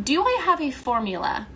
Do I have a formula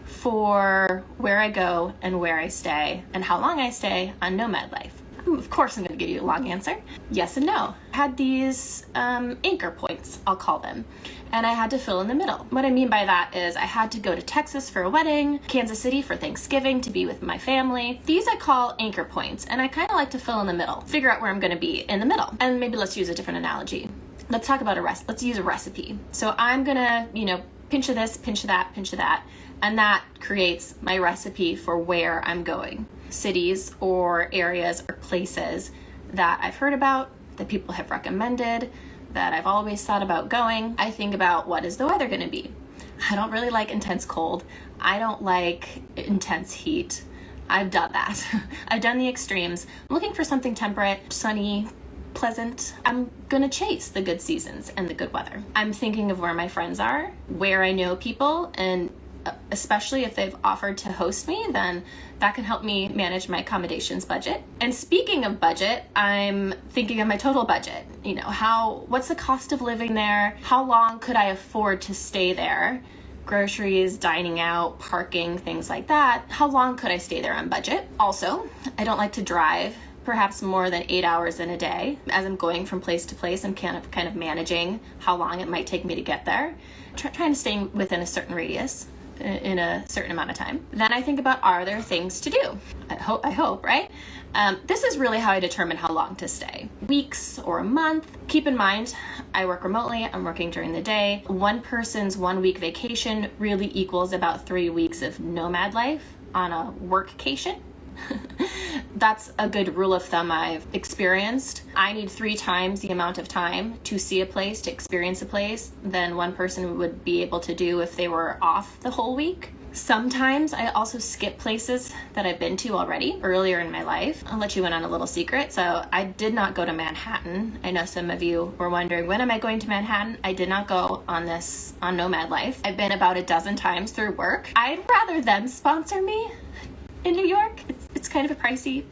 for where I go and where I stay and how long I stay on nomad life? Of course, I'm going to give you a long answer. Yes and no. I had these anchor points, I'll call them, and I had to fill in the middle. What I mean by that is I had to go to Texas for a wedding, Kansas City for Thanksgiving to be with my family. These I call anchor points, and I kind of like to fill in the middle, figure out where I'm going to be in the middle. And maybe let's use a different analogy. Let's talk about let's use a recipe. So I'm going to, pinch of this, pinch of that, and that creates my recipe for where I'm going. Cities or areas or places that I've heard about, that people have recommended, that I've always thought about going. I think about, what is the weather going to be? I don't really like intense cold. I don't like intense heat. I've done that. I've done the extremes. I'm looking for something temperate, sunny, pleasant. I'm gonna chase the good seasons and the good weather. I'm thinking of where my friends are, where I know people, and especially if they've offered to host me, then that can help me manage my accommodations budget. And speaking of budget, I'm thinking of my total budget. What's the cost of living there? How long could I afford to stay there? Groceries, dining out, parking, things like that. How long could I stay there on budget? Also, I don't like to drive perhaps more than 8 hours in a day. As I'm going from place to place, I'm kind of managing how long it might take me to get there. Trying to stay within a certain radius in a certain amount of time. Then I think about, are there things to do? I hope, right? This is really how I determine how long to stay. Weeks or a month. Keep in mind, I work remotely, I'm working during the day. One person's 1 week vacation really equals about 3 weeks of nomad life on a workcation. That's a good rule of thumb I've experienced. I need 3 times the amount of time to see a place, to experience a place, than one person would be able to do if they were off the whole week. Sometimes I also skip places that I've been to already earlier in my life. I'll let you in on a little secret. So I did not go to Manhattan. I know some of you were wondering, when am I going to Manhattan? I did not go on Nomad Life. I've been about a dozen times through work. I'd rather them sponsor me in New York. It's kind of a pricey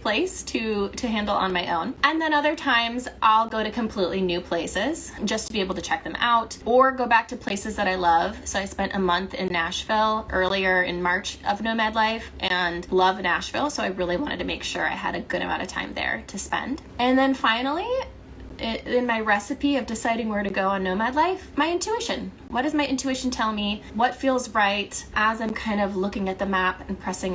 place to handle on my own. And then other times I'll go to completely new places just to be able to check them out, or go back to places that I love. So I spent a month in Nashville earlier in March of Nomad Life and love Nashville. So I really wanted to make sure I had a good amount of time there to spend. And then finally, in my recipe of deciding where to go on Nomad Life, my intuition. What does my intuition tell me? What feels right as I'm kind of looking at the map and pressing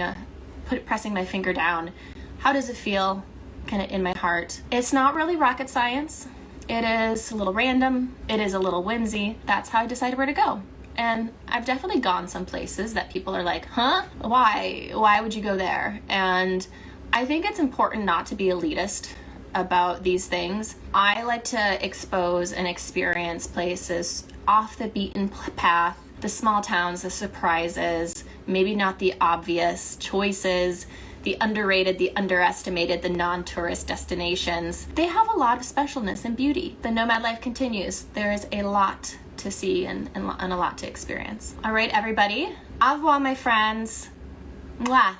my finger down? How does it feel kind of in my heart? It's not really rocket science. It is a little random. It is a little whimsy. That's how I decided where to go. And I've definitely gone some places that people are like, huh? Why? Why would you go there? And I think it's important not to be elitist about these things. I like to expose and experience places off the beaten path, the small towns, the surprises, maybe not the obvious choices, the underrated, the underestimated, the non-tourist destinations. They have a lot of specialness and beauty. The nomad life continues. There is a lot to see and a lot to experience. All right, everybody. Au revoir, my friends. Mwah.